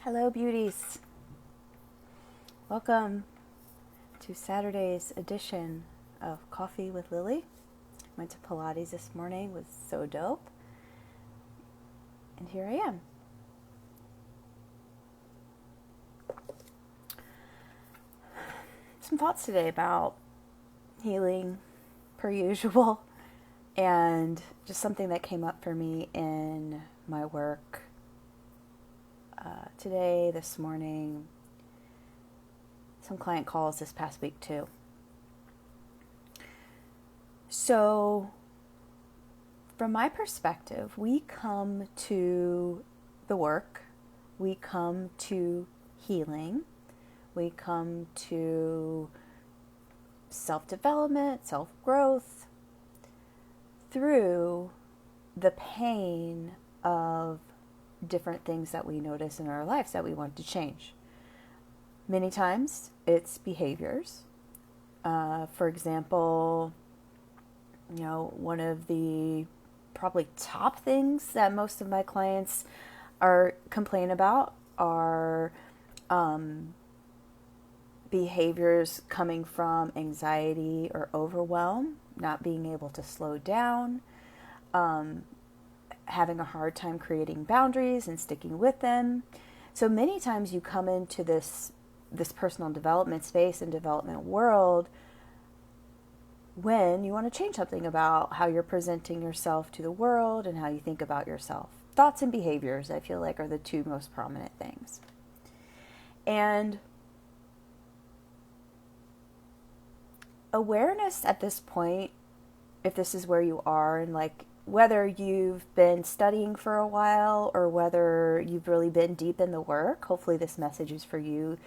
Hello, beauties. Welcome to Saturday's edition of Coffee with Lilli. Went to Pilates this morning, was so dope. And here I am. Some thoughts today about healing, per usual, and just something that came up for me in my work today, this morning, some client calls this past week too. So, from my perspective, we come to the work, we come to healing, we come to self-development, self-growth through the pain of different things that we notice in our lives that we want to change. Many times it's behaviors. For example, one of the probably top things that most of my clients complain about are behaviors coming from anxiety or overwhelm, not being able to slow down, having a hard time creating boundaries and sticking with them. So many times you come into this personal development space and development world when you want to change something about how you're presenting yourself to the world and how you think about yourself. Thoughts and behaviors, I feel like, are the two most prominent things. And awareness at this point, if this is where you are, and like whether you've been studying for a while or whether you've really been deep in the work, hopefully this message is for you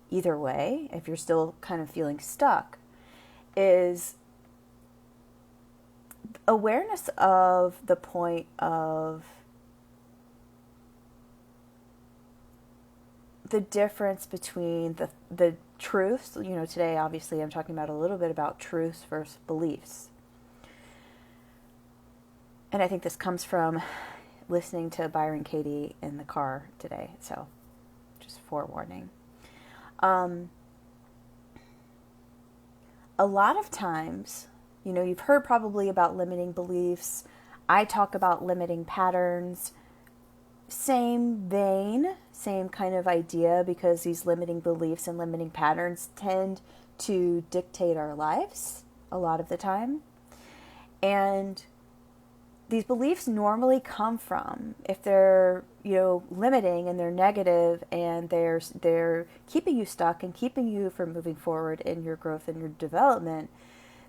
either way. If you're still kind of feeling stuck, is awareness of the point of the difference between the truths. Today obviously I'm talking about a little bit about truths versus beliefs. And I think this comes from listening to Byron Katie in the car today. So just forewarning. A lot of times, you've heard probably about limiting beliefs. I talk about limiting patterns. Same vein, same kind of idea, because these limiting beliefs and limiting patterns tend to dictate our lives a lot of the time. And these beliefs normally come from, if they're, limiting and they're negative and they're keeping you stuck and keeping you from moving forward in your growth and your development,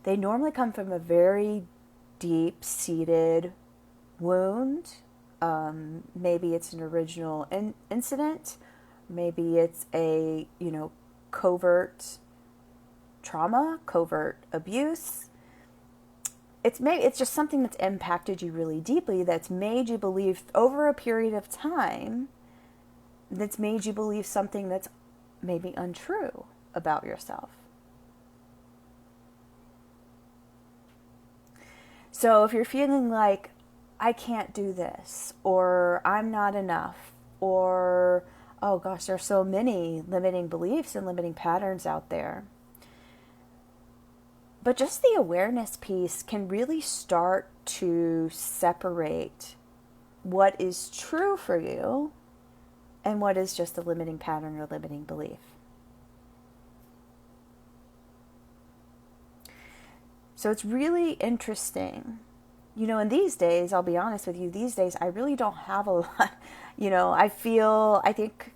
they normally come from a very deep-seated wound. Maybe it's an original incident. Maybe it's a, covert trauma, covert abuse. It's just something that's impacted you really deeply, that's made you believe over a period of time, that's made you believe something that's maybe untrue about yourself. So if you're feeling like, I can't do this, or I'm not enough, or, oh gosh, there's so many limiting beliefs and limiting patterns out there. But just the awareness piece can really start to separate what is true for you and what is just a limiting pattern or limiting belief. So it's really interesting. In these days, I'll be honest with you, these days I really don't have a lot. I think,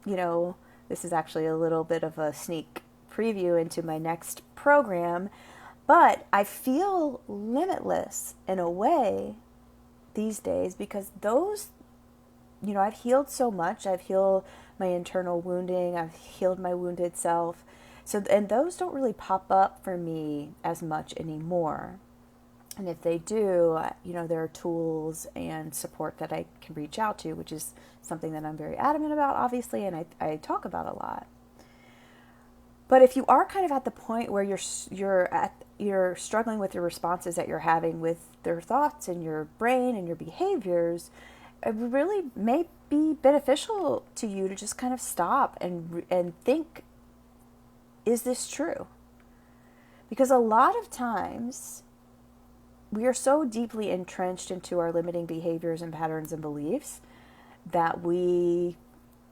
this is actually a little bit of a sneak preview into my next program, but I feel limitless in a way these days because those, I've healed so much. I've healed my internal wounding. I've healed my wounded self. And those don't really pop up for me as much anymore. And if they do, there are tools and support that I can reach out to, which is something that I'm very adamant about, obviously, and I talk about a lot. But if you are kind of at the point where you're struggling with your responses that you're having with your thoughts and your brain and your behaviors, it really may be beneficial to you to just kind of stop and think, is this true? Because a lot of times we are so deeply entrenched into our limiting behaviors and patterns and beliefs that we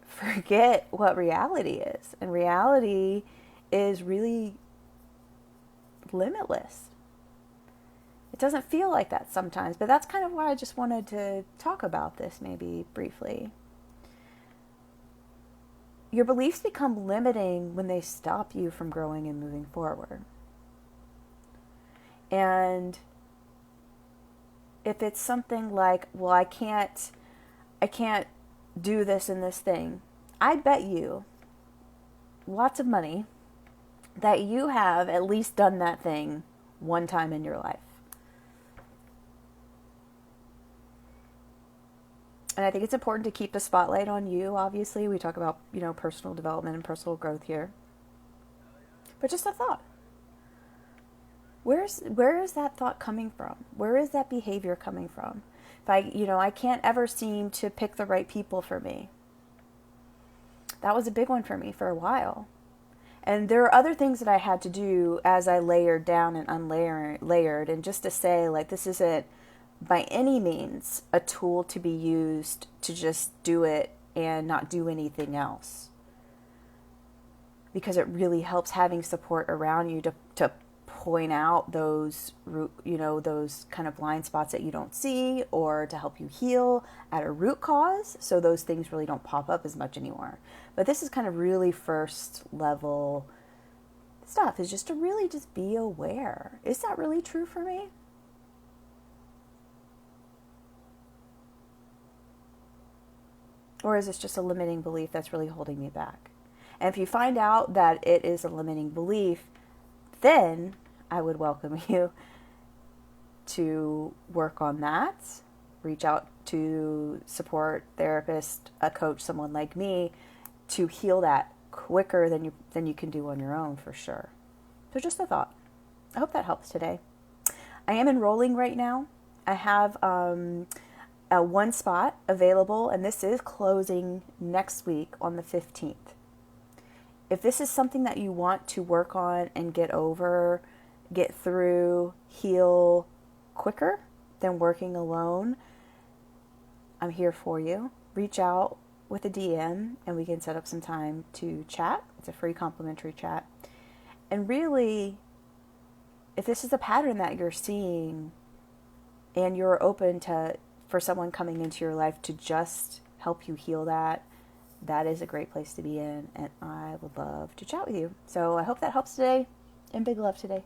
forget what reality is. And reality is really limitless. It doesn't feel like that sometimes, but that's kind of why I just wanted to talk about this maybe briefly. Your beliefs become limiting when they stop you from growing and moving forward. And if it's something like, well, I can't do this and this thing, I bet you lots of money that you have at least done that thing one time in your life. And I think it's important to keep the spotlight on you, obviously. We talk about, personal development and personal growth here. But just a thought. Where is that thought coming from? Where is that behavior coming from? If I can't ever seem to pick the right people for me. That was a big one for me for a while. And there are other things that I had to do as I layered down and unlayered. And just to say, like, this isn't by any means a tool to be used to just do it and not do anything else. Because it really helps having support around you to point out those kind of blind spots that you don't see, or to help you heal at a root cause so those things really don't pop up as much anymore. But this is kind of really first level stuff, is just to really just be aware. Is that really true for me? Or is this just a limiting belief that's really holding me back? And if you find out that it is a limiting belief, then I would welcome you to work on that. Reach out to support therapist, a coach, someone like me, to heal that quicker than you can do on your own, for sure. So just a thought. I hope that helps today. I am enrolling right now. I have one spot available, and this is closing next week on the 15th. If this is something that you want to work on and get over, get through, heal quicker than working alone, I'm here for you. Reach out with a DM and we can set up some time to chat. It's a free complimentary chat. And really, if this is a pattern that you're seeing and you're open for someone coming into your life to just help you heal that is a great place to be in, and I would love to chat with you. So I hope that helps today, and big love today.